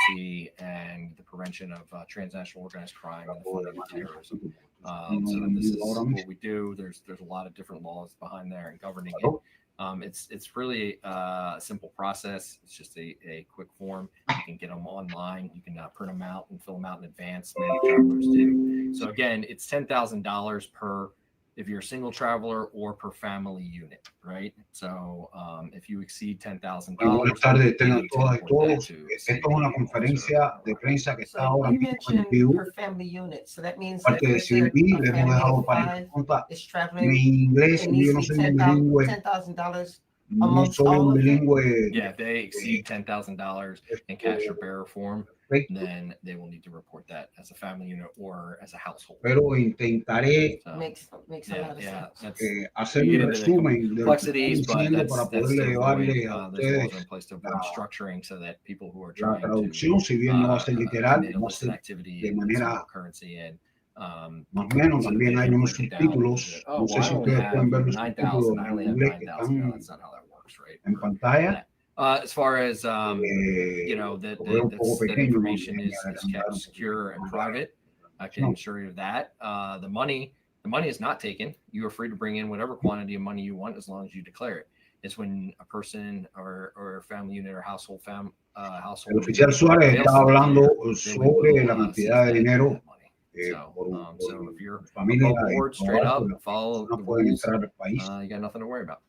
piracy and the prevention of transnational organized crime and the funding of terrorism. So this is what we do. There's a lot of different laws behind there and governing it. It's really a simple process. It's just a quick form. You can get them online. You can print them out and fill them out in advance. Many travelers do. So again, it's $10,000 per if you're a single traveler or per family unit, right? So if you exceed $10,000, buenas tardes, tengan todas y todos. Esto es una conferencia de prensa que está ahora mismo en vivo. Per family unit, so that means Parte de CBP, le hemos dejado para mi inglés, yo no soy un bilingüe. No soy un bilingüe. Yeah, if they exceed $10,000 in cash or bearer form, then they will need to report that as a family unit or as a household. Pero intentaré hacer un resumen de lo que estoy diciendo para poderle llevarle a ustedes la traducción, si bien no va a ser literal, va a ser de manera más o menos. También hay unos subtítulos. No sé si ustedes pueden ver los subtítulos en inglés que están en pantalla. As far as that information is kept secure and private, I can assure you of that. The money is not taken. You are free to bring in whatever quantity of money you want as long as you declare it. It's when a person or family unit or household. El oficial Suárez está hablando sobre la cantidad de dinero. So if you're above board, straight up, follow the rules, you got nothing to worry about.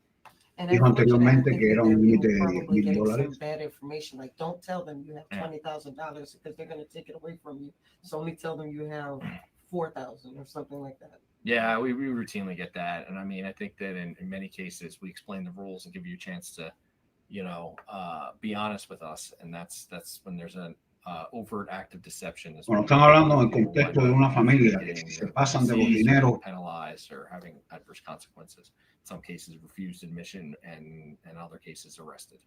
Dijo anteriormente que era un límite de $10,000. Bad information, like don't tell them you have $20,000 because they're going to take it away from you. So only tell them you have 4,000 or something like that. Yeah, we routinely get that, and I mean, I think that in many cases we explain the rules and give you a chance to, be honest with us, and that's when there's an overt act of deception. Bueno, están hablando en el contexto de una familia que si se pasan de los dineros, penalized or having adverse consequences. In some cases, refused admission, and in other cases, arrested.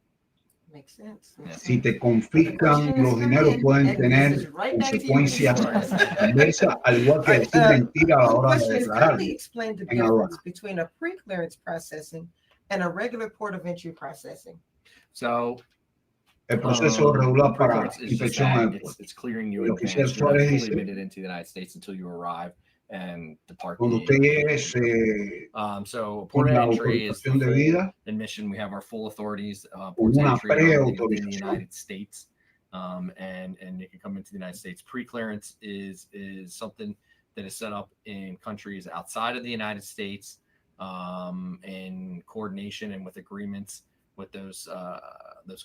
Makes sense. Yeah. Si te confiscan los dineros, pueden tener consecuencias adversas, al igual que decir mentira a la hora de declarar. Explain the difference between a pre-clearance processing and a regular port of entry processing. So, el proceso regular para inspección it's clearing you in advance. You're not fully admitted into the United States until you arrive and depart. Cuando usted llegue, so port of entry is the full admission. We have our full authorities. Port of entry in the United States, and you can come into the United States. Pre-clearance is something that is set up in countries outside of the United States, in coordination and with agreements with those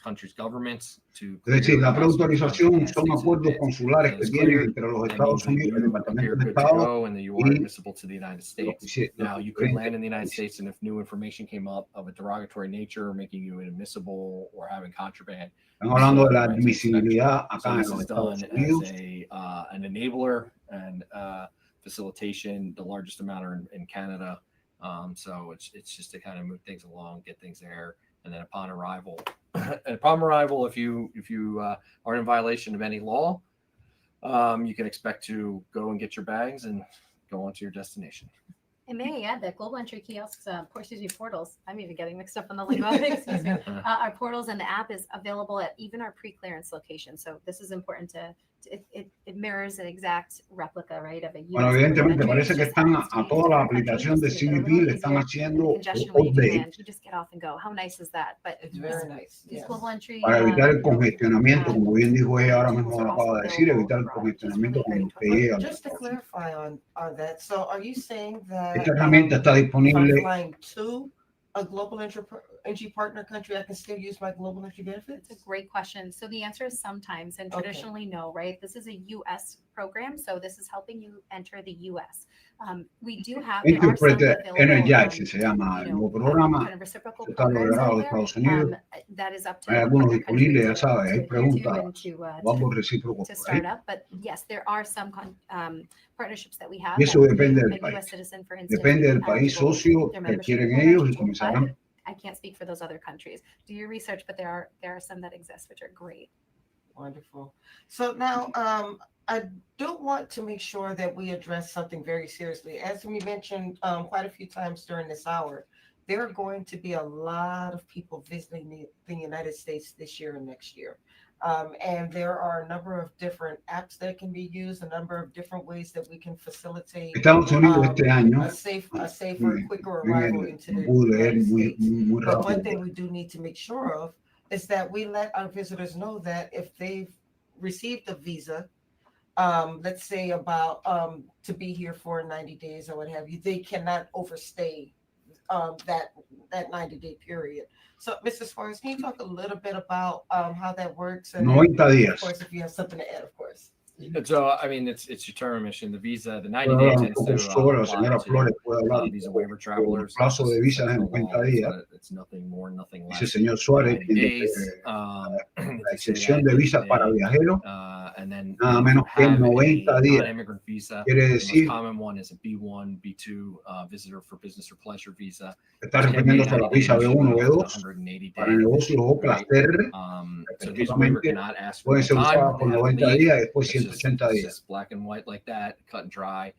countries' governments to. Es decir, la preautorización son acuerdos consulares que tienen entre los Estados Unidos, el Departamento de Estado, and you are admissible to the United States. Now, you could land in the United States, and if new information came up of a derogatory nature, making you inadmissible or having contraband. Están hablando de la admisibilidad acá en los Estados Unidos. An enabler and facilitation, the largest amount in Canada. So it's just to kind of move things along, get things there. And then upon arrival, if you are in violation of any law, you can expect to go and get your bags and go on to your destination. And may I add that global entry kiosks, portals, I'm even getting mixed up on the lingo, excuse me. Our portals and the app is available at even our pre-clearance location. So this is important it mirrors an exact replica, right, of a US. Bueno, evidentemente parece que están a toda la aplicación de CBP le están haciendo update. You just get off and go. How nice is that? But it's very nice. Yes. Global entry, para evitar el congestionamiento, como bien dijo ella ahora mismo lo acaba de decir, evitar el congestionamiento cuando usted llega. Just to clarify on that, so are you saying that esta herramienta está disponible a global entry partner country, I can still use my global entry benefits? It's a great question. So the answer is sometimes, and traditionally no, right? This is a U.S. program, so this is helping you enter the U.S. We do have Energize se llama el nuevo programa, está logrado de Estados Unidos. Hay algunos disponibles, ya sabes, hay preguntas, vamos recíprocos por ahí. But yes, there are some partnerships that we have. Y eso depende del país. Depende del país socio que quieren ellos y comenzarán. I can't speak for those other countries. Do your research, but there are some that exist which are great. Wonderful. So now I do want to make sure that we address something very seriously. As we mentioned quite a few times during this hour, there are going to be a lot of people visiting the United States this year and next year. And there are a number of different apps that can be used, a number of different ways that we can facilitate Estados Unidos este año, a safer, quicker arrival into the pude leer United muy, States. muy But one rápido. thing we do need to make sure of is that we let our visitors know that if they've received a visa, let's say about to be here for 90 days or what have you, they cannot overstay that 90-day period. So, Mr. Suarez, can you talk a little bit about how that works? And 90 of días. course, if you have something to add, of course. So, I mean, it's your term mission. The visa, the 90 Puedo day hablar un tends poco to solo, apply señora to Flores puede hablar visa waiver por travelers. plazo de visas en Federal 90 law is días. that it's nothing more, nothing Dice el less. señor Suárez, 90 days. la excepción de visas para viajeros, And then nada menos que 90 días. non-immigrant visa. Quiere The most decir, common one is a B1, B2 visitor for business or pleasure visa. está refiriéndose a la visa B1 o B2 para negocios o placer. So visa waiver cannot ask for Pueden ser time. usadas por They have to 90 leave. días y después It's 180 días. just black and white like that, cut and dry.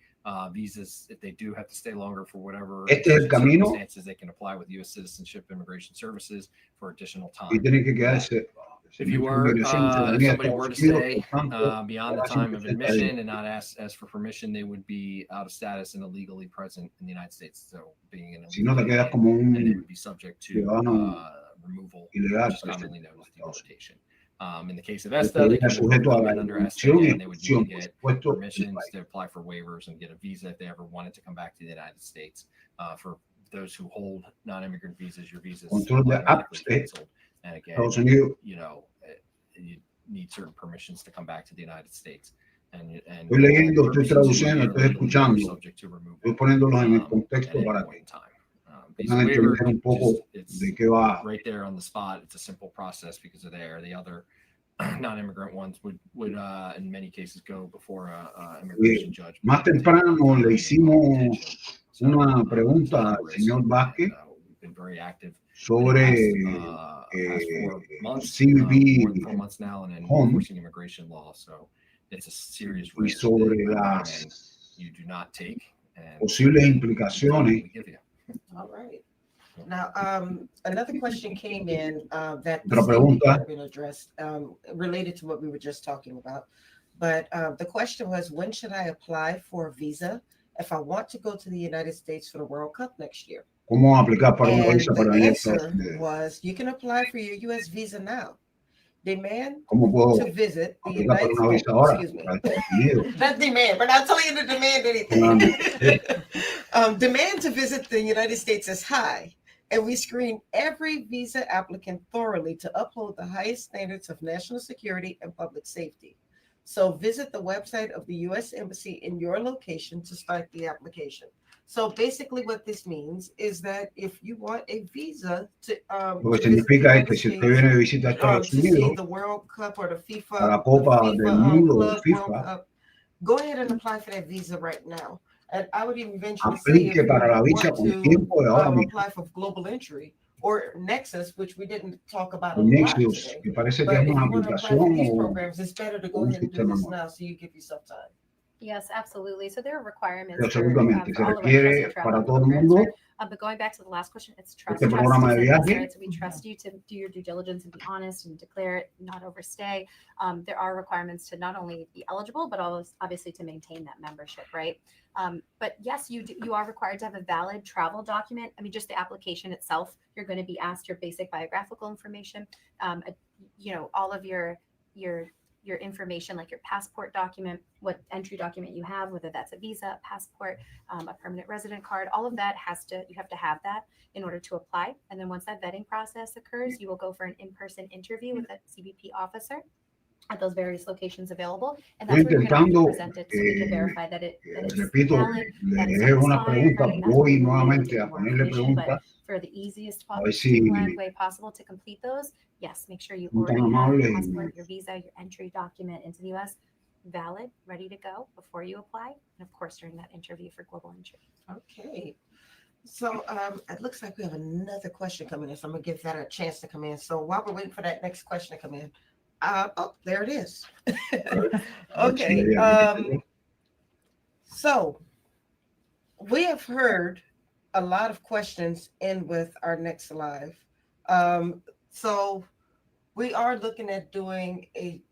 Visas, if they do have to stay longer for whatever Este es el camino. circumstances, they can apply with U.S. Citizenship Immigration Services for additional time. Y tienen que quedarse. If you were, if somebody were to stay beyond the time of admission and not ask for permission, they would be out of status and illegally present in the United States. So being an Si no te quedas illegal como alien, and they un would be subject to ciudadano removal, ilegal, which is commonly known as deportation. In the case of ESTA, estaría they can sujeto a come la in under ESTA expulsión y and they would need expulsión, to por get supuesto, del permissions país. to apply for waivers and get a visa if they ever wanted to come back to the United States. For those who hold non-immigrant visas, your visa is Control de automatically apps, canceled. And again, Estados Unidos. you know, you need certain permissions to come back to the United States. And Estoy leyendo, estoy permissions traduciendo, are estoy legally escuchando, subject to removal, estoy poniéndolos en el at contexto any para point que in time. puedan entender un poco it's de qué va. right there on the spot. It's a simple process because of there. The other non-immigrant ones would in many cases go before a immigration judge. Más temprano le hicimos una pregunta al señor Vázquez We've been very active sobre CBP for months now and Home enforcing immigration law. So it's a serious y risk sobre that las you do not take. And posibles implicaciones. we give you. All right. Now, another question came in that Otra still pregunta. had been addressed related to what we were just talking about. But the question was, when should I apply for a visa if I want to go to the United States for the World Cup next year? ¿Cómo aplicar para una And visa para the venir a Estados answer Unidos? was, you can apply for your U.S. visa now. Demand ¿Cómo puedo to visit the aplicar para United una visa States. ahora Excuse me. para Estados Unidos? Not demand. We're not telling you to demand anything. Demand to visit the United States is high, and we screen every visa applicant thoroughly to uphold the highest standards of national security and public safety. So visit the website of the U.S. Embassy in your location to start the application. So basically what this means is that if you want a visa to Lo que significa es que si usted viene de visita a Estados to see Unidos, the World Cup or the FIFA, a la Copa del Mundo, Club FIFA, World Cup, go ahead and apply for that visa right now. And I would even venture to say if aplique you para la want visa con to tiempo de ahora mismo. apply for global entry or Nexus, which we didn't talk about a Con lot Nexus, today. que parece que But es if you una want to apply aplicación for these o programs, it's better to go un ahead and do sistema this nuevo. now so you give yourself time. Yes, absolutely. So there are requirements Pero for, absolutamente, se all of our requiere trusted travel para todo el programs, mundo. right? But going back to the last question, it's trust. Este Trust programa is de in this, viaje. right? So we trust you to do your due diligence and be honest and declare it, not overstay. There are requirements to not only be eligible, but also obviously to maintain that membership, right? But yes, you are required to have a valid travel document. I mean, just the application itself, you're going to be asked your basic biographical information, all of your information, like your passport document, what entry document you have, whether that's a visa, passport, a permanent resident card, all of that you have to have that in order to apply. And then once that vetting process occurs, you will go for an in-person interview with a CBP officer at those various locations available. And that's where you're going to present it so we can verify that it's Repito, valid, that it's le dejo una expired, pregunta, right? That's voy where we will nuevamente take a more ponerle information, but preguntas. for the easiest A ver si streamlined way possible to complete those, yes, make sure you Son tan already have amables your y- passport, your visa, your entry document into the U.S. valid, ready to go before you apply, and of course during that interview for global entry. Okay. So it looks like we have another question coming in. So I'm gonna give that a chance to come in. So while we're waiting for that next question to come in, there it is. Okay. So we have heard a lot of questions in with our next live. So we are looking at doing a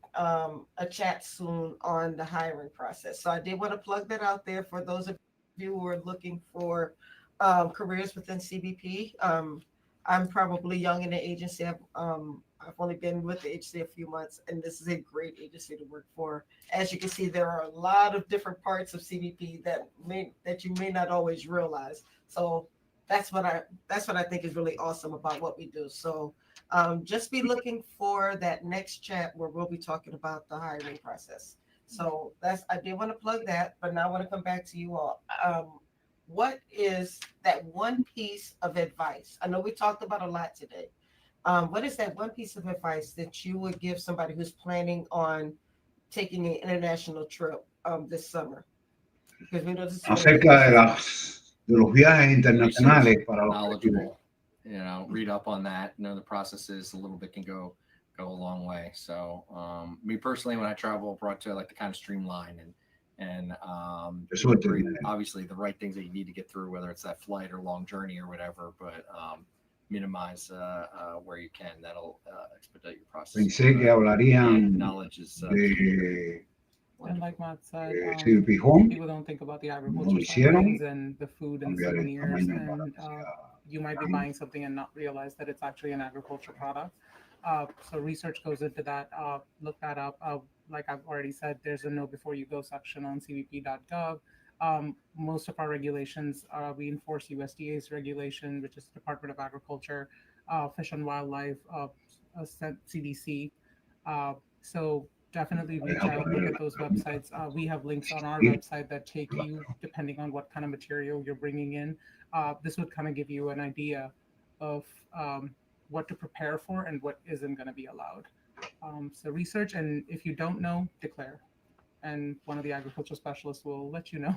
chat soon on the hiring process. So I did want to plug that out there for those of you who are looking for careers within CBP. I'm probably young in the agency. I've only been with the agency a few months, and this is a great agency to work for. As you can see, there are a lot of different parts of CBP that you may not always realize. So that's what I think is really awesome about what we do. So just be looking for that next chat where we'll be talking about the hiring process. So I did want to plug that, but now I want to come back to you all. What is that one piece of advice? I know we talked about a lot today. What is that one piece of advice that you would give somebody who's planning on taking an international trip this summer? Because we know this is acerca de los viajes internacionales para los knowledgeable. Read up on that. The processes a little bit can go a long way. So me personally, when I travel abroad too, I like to kind of streamline and obviously the right things that you need to get through, whether it's that flight or long journey or whatever, but minimize where you can. That'll expedite your process. Pensé que hablarían knowledge is and like Matt said, CBP Home, people don't think about the agriculture side of things and the food and souvenirs, and you might be buying something and not realize that it's actually an agricultural product. So research goes into that. Look that up. Like I've already said, there's a know before you go section on cbp.gov. Most of our regulations, we enforce USDA's regulation, which is Department of Agriculture, Fish and Wildlife, CDC. So definitely reach out, look at those websites. We have links on our website that take you, depending on what kind of material you're bringing in. This would kind of give you an idea of what to prepare for and what isn't going to be allowed. So research, and if you don't know, declare. And one of the agricultural specialists will let you know.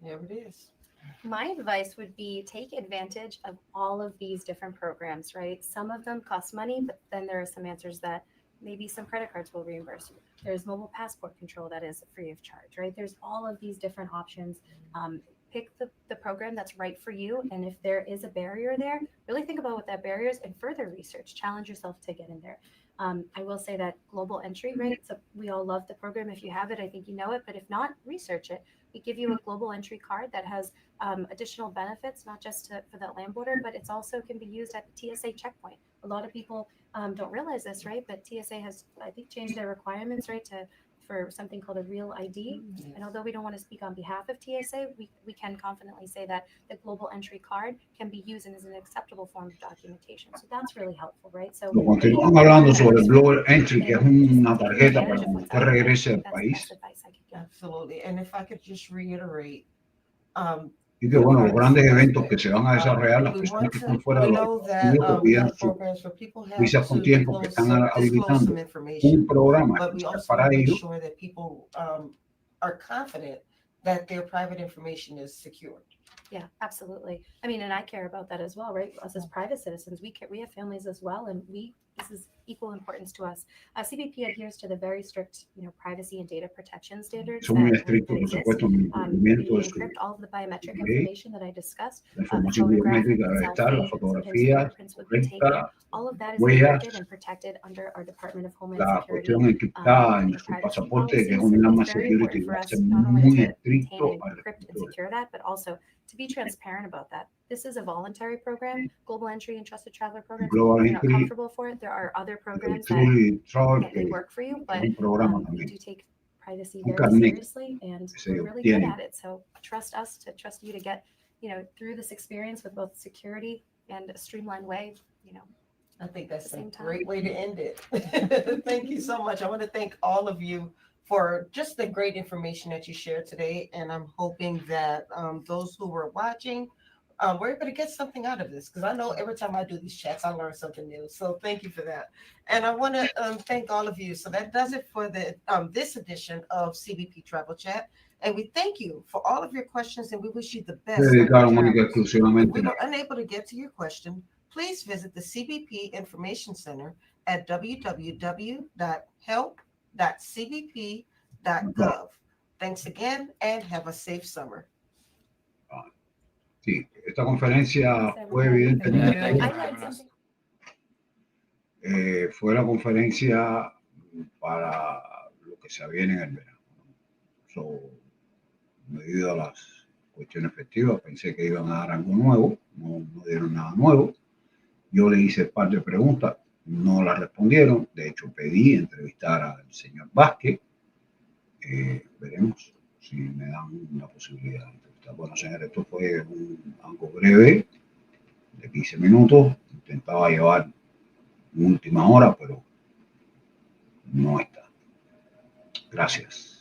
There it is. My advice would be take advantage of all of these different programs, right? Some of them cost money, but then there are some answers that maybe some credit cards will reimburse you. There's mobile passport control that is free of charge, right? There's all of these different options. Pick the program that's right for you. And if there is a barrier there, really think about what that barrier is and further research. Challenge yourself to get in there. I will say that global entry, right? So we all love the program. If you have it, I think you know it. But if not, research it. We give you a global entry card that has additional benefits, not just for the land border, but it's also can be used at the TSA checkpoint. A lot of people don't realize this, right? But TSA has, I think, changed their requirements, right, for something called a real ID. Yes. And although we don't want to speak on behalf of TSA, we can confidently say that the global entry card can be used and is an acceptable form of documentation. So that's really helpful, right? So continúan hablando sobre el global entry, que es una tarjeta para cuando usted regrese al país. Absolutely. And if I could just reiterate, y que bueno, los grandes eventos que se van a desarrollar, las personas que están fuera de los Estados Unidos, visas con tiempo que están habilitando un programa para ellos. Are confident that their private information is secured. Yeah, absolutely. I mean, and I care about that as well, right? Us as private citizens, we have families as well, and this is equal importance to us. CBP adheres to the very strict, privacy and data protection standards. Son muy estrictos, por supuesto, en el cumplimiento de su encrypt all of the biometric information that I discussed. La información biométrica debe estar, la fotografía correcta, all of that is encrypted and protected under our Department of Homeland la Security. cuestión encriptada en su pasaporte, que es un arma security, va a ser muy estricto para encrypt and secure that, but also to be transparent about that. This is a voluntary program, Global Entry and Trusted Traveler program. If you're not comfortable for it, there are other programs that may work for you, but we do take privacy very seriously, and we're really good at it. So trust us to trust you to get, through this experience with both security and a streamlined way, I think that's a great way to end it. Thank you so much. I want to thank all of you for just the great information that you shared today. And I'm hoping that those who were watching were able to get something out of this, because I know every time I do these chats, I learn something new. So thank you for that. And I want to thank all of you. So that does it for this edition of CBP Travel Chat. And we thank you for all of your questions, and we wish you the best. If we were unable to get to your question, please visit the CBP Information Center at www.help.cbp.gov. Thanks again, and have a safe summer. Sí, esta conferencia fue evidentemente Fue la conferencia para lo que se viene en el verano. Debido a las cuestiones festivas, pensé que iban a dar algo nuevo, no dieron nada nuevo. Yo le hice un par de preguntas, no las respondieron. De hecho, pedí entrevistar al señor Vázquez. Veremos si me dan la posibilidad de entrevistar. Bueno, señores, esto fue algo breve, de 15 minutos. Intentaba llevar una última hora, pero no está. Gracias.